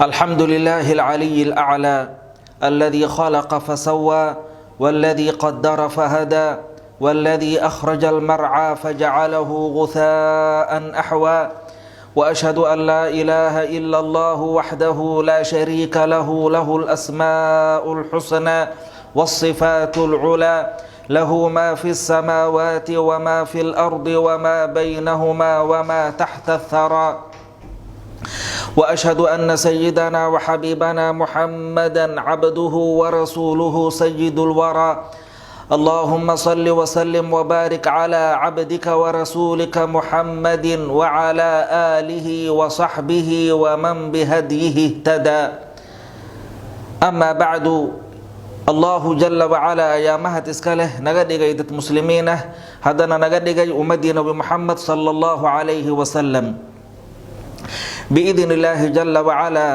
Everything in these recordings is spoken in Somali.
الحمد لله العلي الأعلى الذي خلق فسوى والذي قدر فهدى والذي أخرج المرعى فجعله غثاء أحوى وأشهد أن لا إله إلا الله وحده لا شريك له الأسماء الحسنى والصفات العلى له ما في السماوات وما في الأرض وما بينهما وما تحت الثرى وأشهد أن سيدنا وحبيبنا محمدا عبده ورسوله سيد الورى اللهم صل وسلم وبارك على عبدك ورسولك محمد وعلى آله وصحبه ومن بهديه اهتدى أما بعد الله جل وعلا يا مهد إسكاله نغدي قيدة مسلمين هدنا نغدي قيد أمدي نبي محمد صلى الله عليه وسلم بإذن الله جل وعلا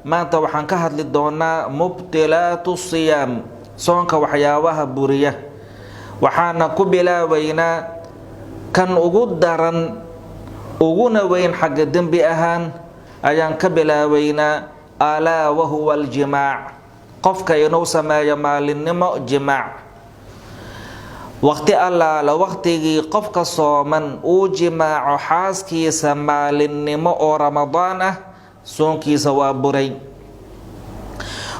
ما أنت وحن كهد للدونا مبتلات الصيام صونك وحياوها بورية وحانا كبلا وينا كان أقود دارا أقونا وين حق الدنب أهان أيان كبلا وينا ألا وهو الجماع قفك ينوس ما يمال النمو جماع waqti allaala waqtigii qofka sooman uu jimaaco xaaskiisa maalinimo oo ramadaan ah soonkiisa waa buray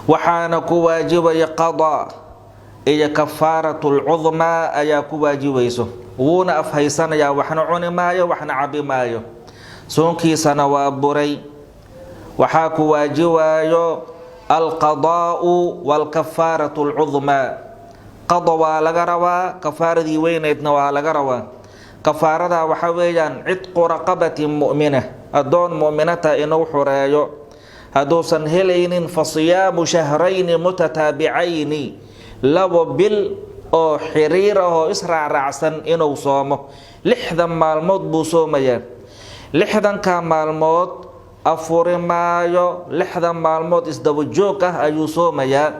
waxaana ku waajibaya qadaa iyo kafaaratul cudmaa ayaa ku waajibayso wuuna afhaysanayaa waxna cuni maayo waxna cabi maayo soonkiisana waa buray waxaa ku waajibayo alqadaa'u walkafaaratul cudmaa qada waa laga rabaa kafaaradii weyneedna waa laga rabaa kafaarada waxa weeyaan cidqu raqabatin mu'mina adoon mu'minata inuu xureeyo haduusan helaynin fasiyaamu shahrayni mutataabi'ayni labo bil oo xiriir ah oo israacsan inuu soomo 6 maalmood buu soomayaa 6 ka maalmood afuri maayo 6 maalmood isdaba joog ah ayuu soomayaa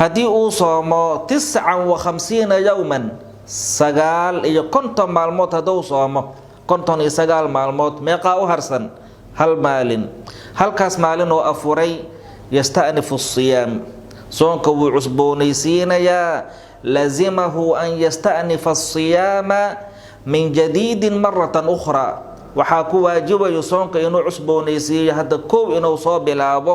haddii uu soomo 59 yawman 59 maalmood hadduu soomo 59 maalmood meeqa u harsan hal maalin halkaas maalin oo afuray yasta'nifu as-siyaam soonka wuu cusboonaysiinayaa lazimahu an yasta'nifa as-siyaama min jadiidin maratan ukhra waxaa ku waajibayo soonka inuu cusboonaysiiyo hadda koow inuu soo bilaabo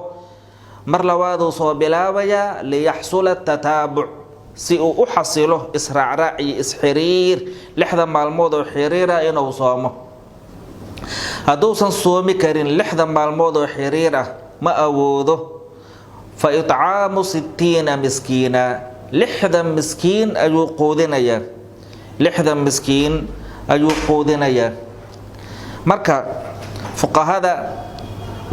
mar labaaduu soo bilaabaya liyaxsula tataabuc si uu u xasilo israacraac iyo isxiriir 6 maalmood oo xiriira inuu soomo hadduusan soomi karin 6 maalmood oo xiriir ah ma awoodo fa itcaamu 60 miskiina 6 miskiin ayuu quudinayaa 6 miskiin ayuu quudinayaa marka fuqahada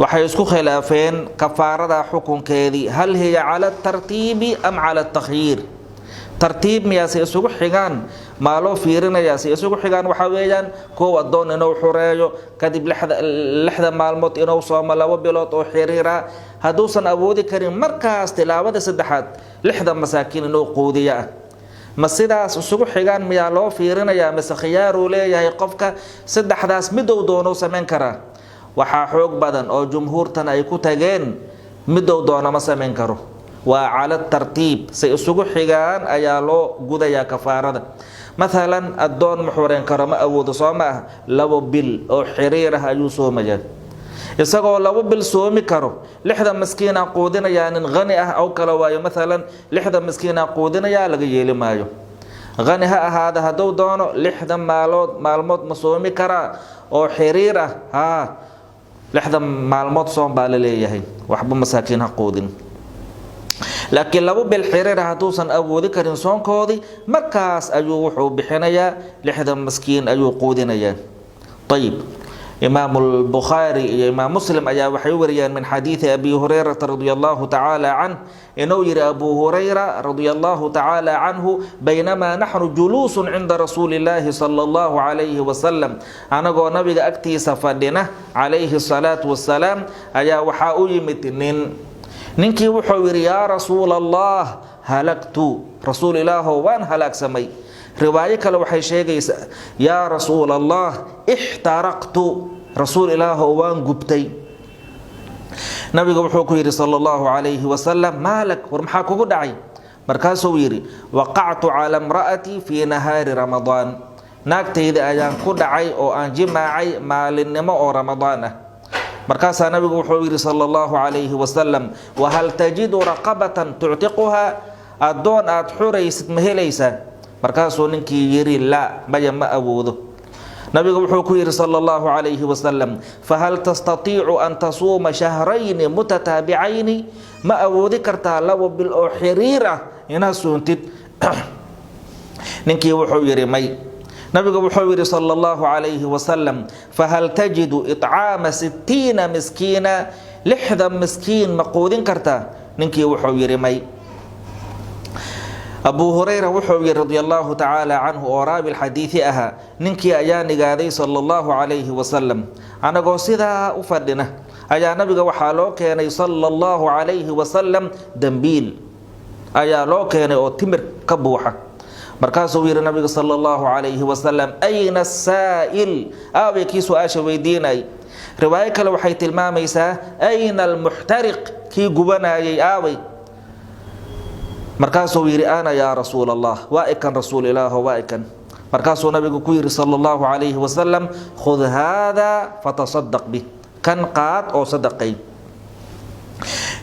waxay isku khilaafeen kafaarada xukunkeedii hal hiya ala tartiibi am ala takhyiir tartiib miyaasi isugu xigaan maalo fiirinayaasi isugu xigaan waxa weeyaan koow adoon inuu xureeyo kadib 6 maalmood inuu soomo 2 bilood oo xiriira haduusan awoodi karin markaas tilaabada saddexaad 6 masaakiin inuu quudiyaa ma sidaas isugu xigaan miyaa loo fiirinayaa mise khiyaar uu leeyahay qofka saddexdaas mid uu doono sameyn karaa waxaa xoog badan oo jumhuurtan ay ku tageen midow doona ma sameyn karo waa cala tartiib si isugu xigaan ayaa loo gudayaa kafaarada مثلا الدون محورين كرما أود صومه لو بال أو حريره يوسومجا isagoo laba bil soomi karo lixda miskiina quudinaya in qani ah aw kala waayo مثلا lixda miskiina quudinaya laga yeeli maayo qani ha ahaada haduu doono lixda maalmood ma soomi kara oo xiriir ah ha lixda maalmood soom baa la leeyahay waxba masaakiin ha quudin laakiin laba bil xiriir haduusan awoodi karin soonkoodi markaas ayuu wuxuu bixinayaa lixda miskiin ayuu quudinayaa طيب إمام البخاري إمام مسلم أيا وحيوريا من حديث أبي هريرة رضي الله تعالى عنه إنه يرى أبو هريرة رضي الله تعالى عنه بينما نحن جلوس عند رسول الله صلى الله عليه وسلم أنا قول نبي أكتي سفدنا عليه الصلاة والسلام أيا وحاوي متنين ننكي وحوير يا رسول الله هلكت رسول الله وان هلاك سمي رواية لو حيشيغي يا رسول الله احترقت رسول الله وان قبتي نبي وحوكيري صلى الله عليه وسلم مالك ورمحاكو دعي مركاسو ويري وقعت على امرأتي في نهار رمضان ناكتي إذا أيان كدعي أو أنجماعي مال النمو رمضان مركاسا نبي وحويري صلى الله عليه وسلم وهل تجد رقبة تعتقها الدون أتحوريست مهليسا مركاسو ننكي يري لا بيا ما أبوذو نبي وحويري صلى الله عليه وسلم فهل تستطيع أن تصوم شهرين متتابعين ما أبوذي كرتا لو بالأحريرة يناسو انتد ننكي وحويري مي نبي وحويري صلى الله عليه وسلم فهل تجد إطعام 60 مسكينا لحظة مسكين مقودين كرتا ننكي وحويري مي أبو هريرة وحويري رضي الله تعالى عنه وراب الحديث ننكي أياني قادي صلى الله عليه وسلم أنا قوسيدا أفردنا أيا نبي وحالو كان صلى الله عليه وسلم دنبيل أيا لو كان تمر كبوحة مركز وير النبي صلى الله عليه وسلم أين السائل أو كي سؤال ويديني رواية لو حيت الماميسا أين المحترق كي جبنا آوي مركز وير أنا يا رسول الله وائكا رسول الله وائكا مركز النبي كوير صلى الله عليه وسلم خذ هذا فتصدق به كان قات أو صدقي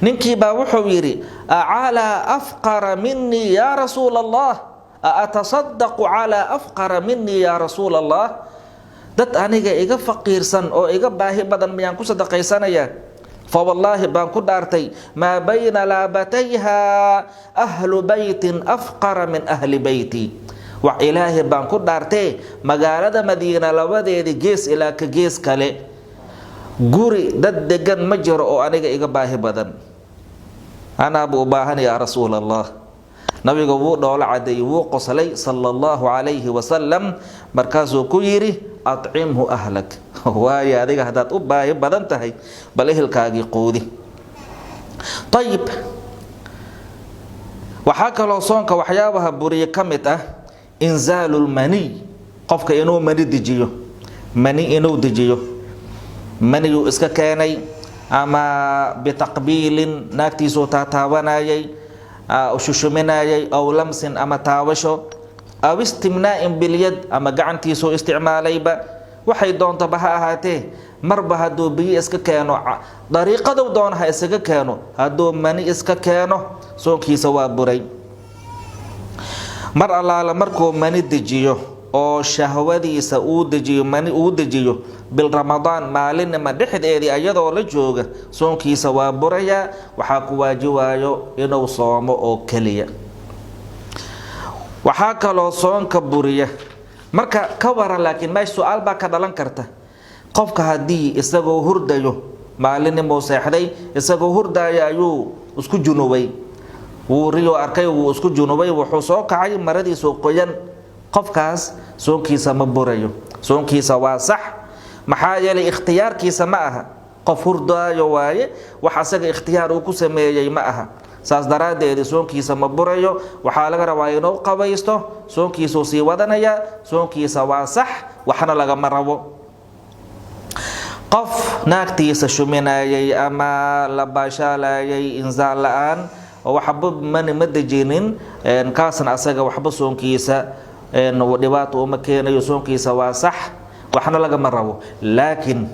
ننكي باوحويري أعلى أفقر مني يا رسول الله أتصدق على أفقر مني يا رسول الله دت أنيجا إيجا فقير سن أو إيجا باهي بدن ميان كوسا دقيسانا يا فوالله بانكو دارتي ما بين لابتيها أهل بيت أفقر من أهل بيتي وإلهي بانكو دارتي مقالة مدينة لودي دي جيس إلى كجيس كالي قوري دت دقن مجر أو أنيجا إيجا باهي بدن أنا أبو باهن يا رسول الله nabiga wuu dhoola caday wuu qoslay sallallahu alayhi wasallam markaasuu ku yiri at'imhu ahlak waaya adiga hadaad u baahi badan tahay bal ehelkaagi qoodi tayib waxa kale oo soonka waxyaabaha buriye kamid ah inzaalul mani qofka inuu mani dejiyo mani uu iska keenay ama bitaqbiilin naagtiisu taataabanayay وشوشمناي أو لمس أما تاوشو أو استمناء باليد أما قعنتي سو استعمالي با وحي دون طبها هاته مربى هدو بي اسكا كانو طريقة دو دونها اسكا كانو هدو مني اسكا كانو سو كي سوا بري مر الله لمركو مني دجيو oo shahwadiisa uu dejiyo mani uu dejiyo bil ramadaan maalin ma dhixdeedii ayadoo la jooga soonkiisa waa buraya waxa ku waajibayo inuu soomo oo kaliya waxa kaloo soonka buriya marka ka waran laakiin meesha su'aal baa ka dhalan karta qofka hadii isagoo hurdayo maalin moo seexday isagoo hurdaya ayuu isku junubay wuu riyo arkay wuu isku junubay wuxuu soo kacay maradiisa qoyan qofkaas soonkiisa ma burayo soonkiisa waa sax maxaa yeelay ikhtiyaarkiisa ma aha qof hurdaayo waaye waxa asaga ikhtiyaar uu ku sameeyay ma aha saas daraadeed soonkiisa ma burayo waxa laga rabaa inuu qabaysto soonkiisa sii wadanaya soonkiisa waa sax waxna laga marabo qof naagtiisa shuminayay ama la baashaalayay inzaal la'aan waxba ma dejinin kaasna asaga waxba soonkiisa dhibaato uma keenayo soonkiisa waa sax waxna laga marabo laakiin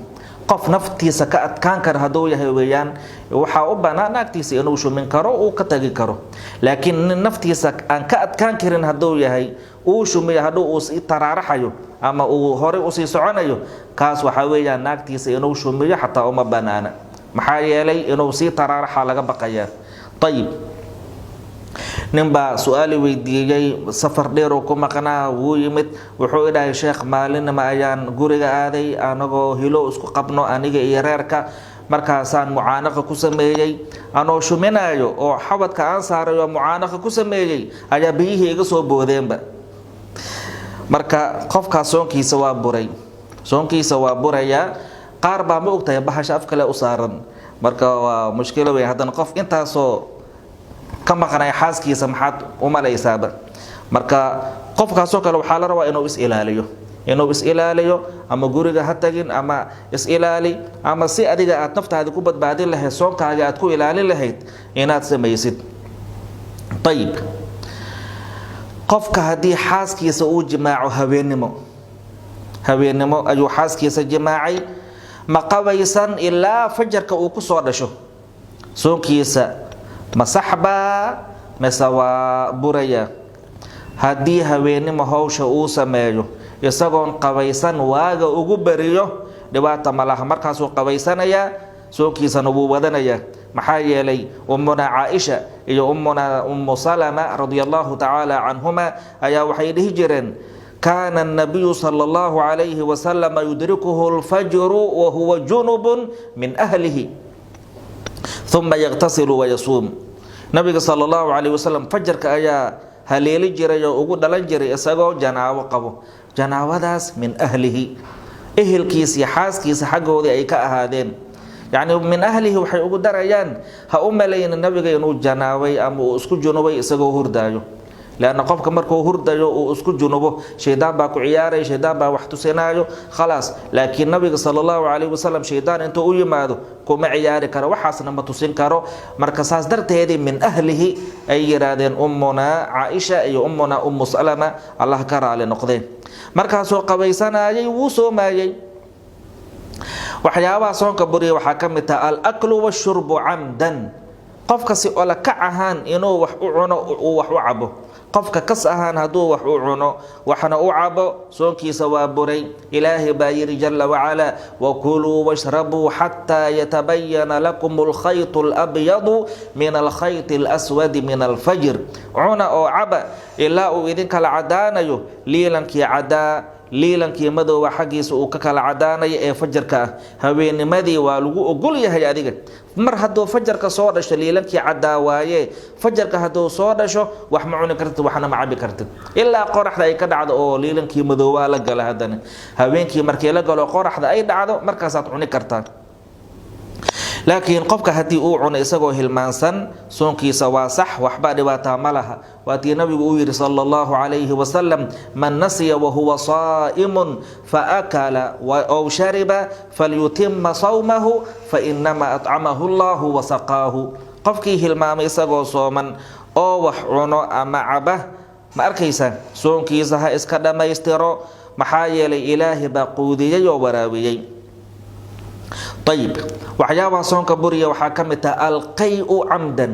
qof naftiisa ka adkaan kara haduu yahay weeyaan waxa u banaan naagtiisa inuu shumin karo oo ka tagi karo laakiin naftiisa aan ka adkaan karin haduu yahay uu shumiyo haduu uu si taraaraxayo ama uu hore u sii soconayo kaas waxa weeyaan naagtiisa inuu shumiyo xataa uma banaana maxaa yeelay inuu si taraaraxa laga baqaya tayib ninbaa su-aali weydiiyey safar dheer oo ku maqnaa wuu yimid wuxuu idhahay sheekh maalinima ayaan guriga aaday anagoo hilo isku qabno aniga iyo reerka markaasaan mucaanaqa ku sameeyey anoo shuminayo oo xabadka aan saarayo mucaanaqa ku sameeyey ayaa biyihii iga soo boodeenba marka qofkaas soonkiisa waa buray soonkiisa waa burayaa qaar baa ma ogtahay bahasha af kale u saaran marka waa mushkilo weyn haddana qof intaasoo ka maqnay xaaskiisa maxaad u malaysaaba marka qofkaasoo kale waxaa la rabaa inuu is ilaaliyo ama guriga ha tagin ama is ilaali ama si adiga aad naftaada ku badbaadin lahayd soonkaaga aad ku ilaalin lahayd inaad samaysid ayib qofka haddii xaaskiisa uu jimaaco habeennimo ayuu xaaskiisa jimaacay ma qabaysan ilaa fajarka uu ku soo dhasho soonkiisa ma saxbaa mise waa buraya haddii habeennimo hawsha uu sameeyo isagoon qabaysan waaga ugu bariyo dhibaata ma laha markaasuu qabaysanayaa soonkiisana wuu wadanayaa maxaa yeelay ummuna caaisha iyo ummuna ummu salama radiallahu tacaala canhuma ayaa waxay dhihi jireen kaana الnabiyu salى اllahu calayhi wasalam yudrikuhu اlfajru wahuwa junubun min ahlihi uma yaqtasilu wayasuum nabiga salى اllahu calayhi wasalam fajarka ayaa haleeli jiray oo ugu dhalan jiray isagoo janaabo qabo janaabadaas min ahlihi ehelkiisa iyo xaaskiisa xaggoodii ay ka ahaadeen yacni min ahlihi waxay ugu darayaan ha u malayna nabiga inuu janaabay ama uu isku junubay isagoo hurdaayo leanna qofka markuu hurdayo uu isku junubo shaydaan baa ku ciyaaraya shaydaan baa wax tusinaayo khalaas laakiin nabiga sala allahu calayhi wasalam shaydaan intuu u yimaado kuma ciyaari karo waxaasna ma tusin karo marka saas darteedii min ahlihi ay yidhaahdeen ummuna caaisha iyo ummuna ummu salama allah ka raali noqdeen markaasuu qabaysanayay wuu soomaayey waxyaabaha soonka buriya waxaa ka mid taha alaklu washurbu camdan qofka si ola kac ahaan inuu wax u cuno uu wax u cabo qofka kas ahaan hadduu wax u cuno waxna u cabo soonkiisa waa buray ilaahay baa yidhi jala wacalaa wakuluu washrabuu xataa yatabayana lakum alkhayt alabyadu min alkhayt alaswadi min alfajr cuna oo caba ilaa uu idinkala cadaanayo liilankii cadaa liilankii madowba xaggiisa uu ka kala cadaanayo ee fajarka ah habeenimadii waa lagu ogol yahay adiga mar hadduu fajarka soo dhasho liilankii cadaa waaye fajarka hadduu soo dhasho wax ma cuni kartid waxna ma cabi kartid ilaa qoraxda ay ka dhacdo oo liilankii madowbaa la gala haddana habeenkii markii la galo qoraxda ay dhacdo markaasaad cuni kartaa laakiin qofka haddii uu cuno isagoo hilmaansan soonkiisa waa sax waxba dhibaataa ma laha waatii nabigu uu yidhi sala allahu calayhi wasalam man nasiya wahuwa saa'imun faakala aw shariba falyutima sawmahu fainamaa acamahu allahu wasaqaahu qofkii hilmaamay isagoo sooman oo wax cuno ama caba ma arkaysaa soonkiisa ha iska dhammaystiro maxaa yeelay ilaahi baa quudiyey oo waraabiyey ayib waxyaabaha soonka buriya waxaa ka mid taha alqayu camdan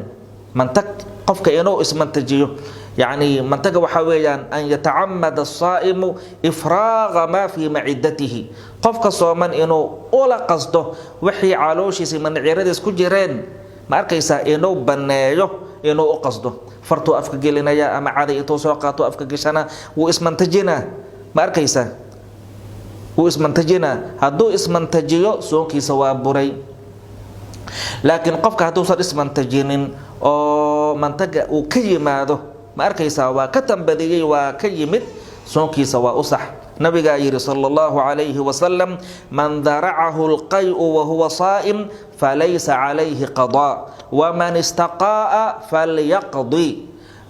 mantag qofka inuu ismantajiyo yacni mantaga waxaa weeyaan an yatacamada asaa'imu ifraaqa maa fii macidatihi qofka sooman inuu ula qasdo wixii calooshiisa mandhiciradiis ku jireen ma arkaysaa inuu banneeyo inuu u qasdo fartuu afka gelinaya ama caday intuu soo qaato afka geshana wuu ismantajinaa ma arkaysaa wuu ismantajinaa hadduu ismantajiyo soonkiisa waa buray laakiin qofka hadduusan ismantajinin oo mantaga uu ka yimaado ma arkaysaa waa ka tambadiyey waa ka yimid soonkiisa waa u sax nabigaa yidhi sala allahu calayhi wasalam man daracahu alqayu wahuwa saa'im falaysa calayhi qadaa waman istaqaa'a falyaqdi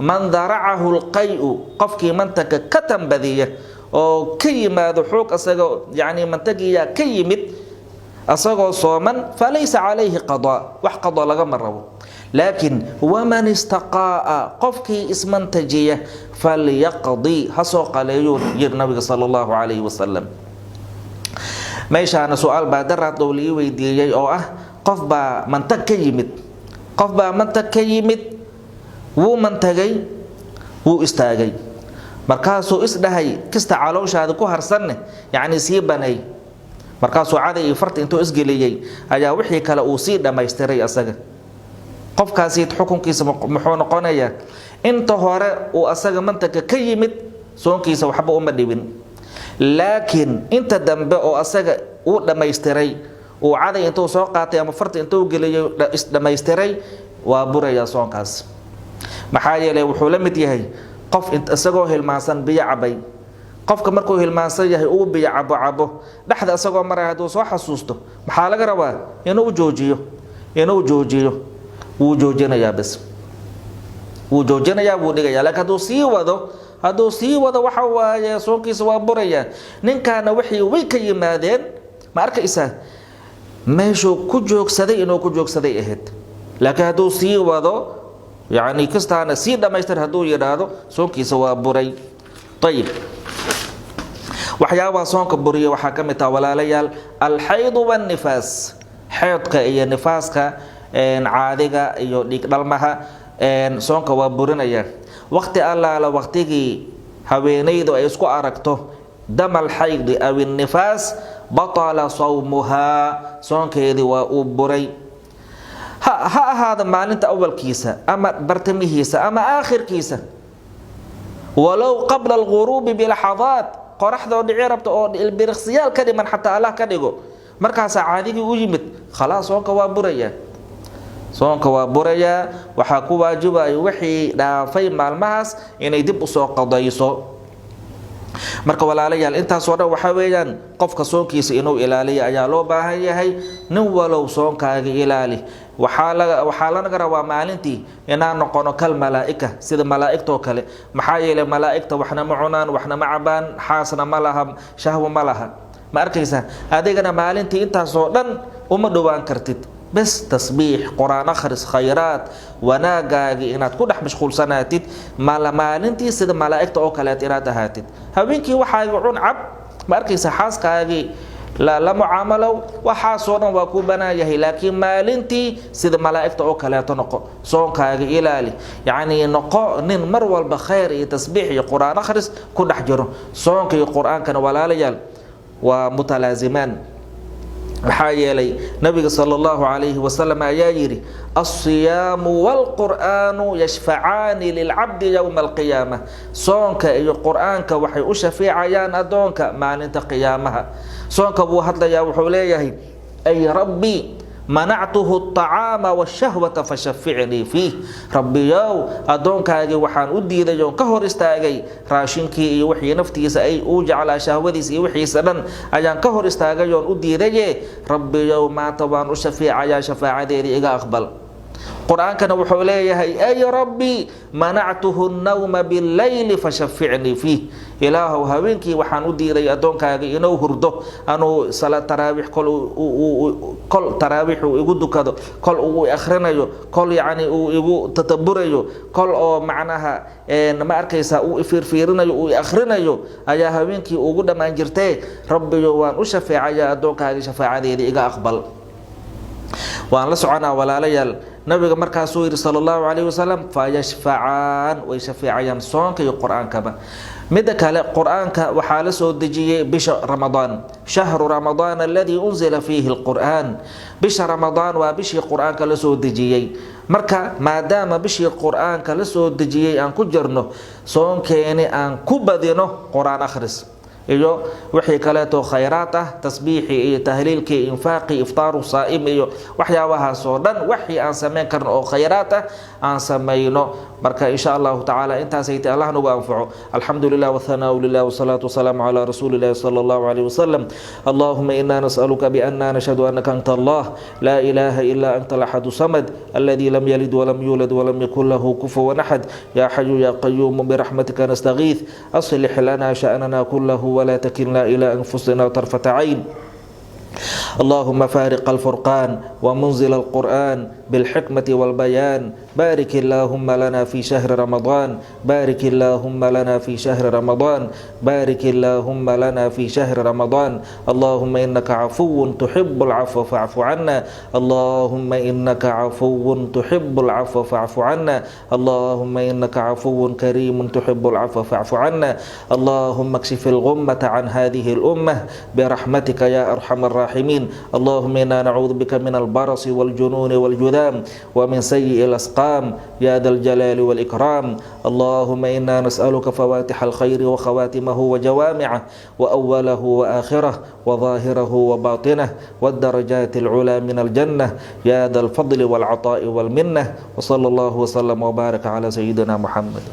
man daracahu alqayu qofkii mantaga ka tambadiya oo ka yimaado xoog asagoo yacni mantagiyaa ka yimid asagoo sooman falaysa calayhi qadaa wax qadaa lagama rabo laakiin waman istaqaa'a qofkii ismantajiya falyaqdi ha soo qaleeyuu yiri nabiga sala allahu calayhi wasalam meeshaana su-aal baa daraad dhow lii weydiiyey oo ah qof baa mantag ka yimid wuu mantagay wuu istaagay markaasuu isdhahay kista calooshaada ku harsanne yacni sii banay markaasuu caday iyo farta intuu isgeliyey ayaa wixii kale uu sii dhammaystiray asaga qofkaasi xukunkiisa muxuu noqonayaa inta hore uu asaga mantaga ka yimid soonkiisa waxba uma dhibin laakiin inta dambe oo asaga uu dhameystiray uu caday intuu soo qaatay ama farta intuu geliyay dhameystiray waa buraya soonkaas maxaa yeelay wuxuu la mid yahay qof isagoo hilmaansan biyo cabay qofka markuu hilmaansan yahay uu biyo cabo dhaxda asagoo maray haduu soo xasuusto maxaa laga rabaa inuu joojiyo wuu joojinayaa bas wuu joojinayaa wuu dhigayaa laakiin haduu sii wado waxa waaye soonkiisa waa buraya ninkaana wixii way ka yimaadeen ma arkaysaa meeshuu ku joogsaday inuu ku joogsaday ahayd laakiin haduu sii wado yani kastaana sii dhamaystir haduu yiraahdo soonkiisa waa buray طيب waxyaabaha soonka buriya waxaa ka mid ah walaalayaal alxayd wannifaas xaydka iyo nifaaska caadiga iyo dhiig dhalmaha soonka waa burinaya waqti allaala waqtigii haweenaydu ay isku aragto damal xayd aw nifaas batala sawmuha soonkeedii waa uu buray ha ahaada maalinta awalkiisa ama bartamihiisa ama aakhirkiisa walow qabla alghurubi bilahadaat qoraxda dhici rabto oo ilbiriqsiyaal ka dhiman xataa Allah ka dhigo markaas caadigi u yimid khalaas soonka waa buraya waxa ku waajibay wixii dhaafay maalmahaas inay dib u soo qadayso marka walaalayaal intaas oo dhan waxa weeyaan qofka soonkiisa inuu ilaaliyo ayaa loo baahan yahay nin walow soonkaaga ilaali waxaa laga rabaa maalintii inaan noqono kal malaa'ika sida malaa'igtoo kale maxaa yeelay malaa'igta waxna ma cunaan waxna ma cabaan xaasna ma laha shahwo ma laha ma arkaysaa adigana maalintii intaas oo dhan uma dhowaan kartid bas tasbiix quraan akhris khayraat wanaagaagi inaad ku dhex mashquulsanaatid maalintii sida malaa'igta oo kale inaad ahaatid habeenkii waxaaga cun cab ma arkaysaa xaaskaagii la mucaamalow waxaasoo dhan waa ku banaan yahay laakiin maalintii sida malaa'igta oo kaleeto noqo soonkaaga ilaali yacni noqo nin mar walba khayr iyo tasbiix iyo quraan akhris ku dhex jiro soonka iyo quraankana walaalayaal waa mutalaazimaan maxaa yeelay nabiga sallallahu alayhi wasallam ayaa yiri as-siyaamu wal qur'aanu yashfa'aani lil 'abdi yawm al-qiyaamah soonka iyo quraanka waxay u shafiicayaan adoonka maalinta qiyaamaha soonka buu hadlayaa wuxuu leeyahay ay rabbi منعته الطعام والشهوة فشفعني فيه ربي يو أدونكاغي وحان أديدا يون كهور استاغي راشنكي وحي نفتيس أي أوجع على شهوديس وحي سنن أيان كهور استاغي يون أديدا ربي يو ما طبان أشفيع يا شفاعة ديري إيغا أقبل قرآن كان وحوليه أي ربي منعته النوم بالليل فشفعني فيه إلهو هاوينكي وحان أديدا أدونكاغي إنو هردو أنو صلاة تراويح كل تراويح ويقودو كذا كل أخرنايو كل يعني ويقو تتبريو كل معناها ما أركيسا ويفيرفيرنايو ويأخرنايو أيا هاوينكي وقود ما انجرتي ربي وان أشفيع يا أدونكاغي شفاعة ديري إيغا أقبل وان لسعنا ولا ليال نبي مركز سوير صلى الله عليه وسلم فيشفعان ويشفعان صونك القرآن كما مدك القرآن وحال سودجي بشهر رمضان شهر رمضان الذي أنزل فيه القرآن بشهر رمضان وبشهر القرآن كالسودجي مركا ما دام بشهر القرآن كالسودجي أن كجرنه صونك يعني أن كبدنه قرآن أخرس iyo wixii kale to khayraata tasbiixi iyo tahliilki infaaqi iftaaru saa'im iyo waxyaabaha soo dhan wixii aan sameyn karno oo khayraata aan sameeyno marka insha Allah ta'ala intaas ay Allah nagu anfaco alhamdulillah wa thana'u lillah wa salatu wassalamu ala rasulillah sallallahu alayhi wasallam allahumma inna nas'aluka bi anna nashhadu annaka anta Allah la ilaha illa anta al-ahad samad alladhi lam yalid wa lam yulad wa lam yakul lahu kufuwan ahad ya hayyu ya qayyum bi rahmatika nastaghith aslih lana sha'nana kullahu ولا تكلنا إلى أنفسنا طرفة عين اللهم فارق الفرقان ومنزل القرآن بالحكمة والبيان بارك اللهم لنا في شهر رمضان بارك اللهم لنا في شهر رمضان بارك اللهم لنا في شهر رمضان اللهم إنك عفو تحب العفو فاعف عنا اللهم إنك عفو تحب العفو فاعف عنا اللهم إنك عفو كريم تحب العفو فاعف عنا اللهم اكشف الغمة عن هذه الأمة برحمتك يا أرحم الراحمين اللهم إنا نعوذ بك من البرص والجنون والجذام ومن سيء الأسقام يا ذا الجلال والإكرام. اللهم إنا نسألك فواتح الخير وخواتمه وجوامعه وأوله وآخره وظاهره وباطنه والدرجات العلى من الجنة يا ذا الفضل والعطاء والمنة. وصلى الله وسلم وبارك على سيدنا محمد.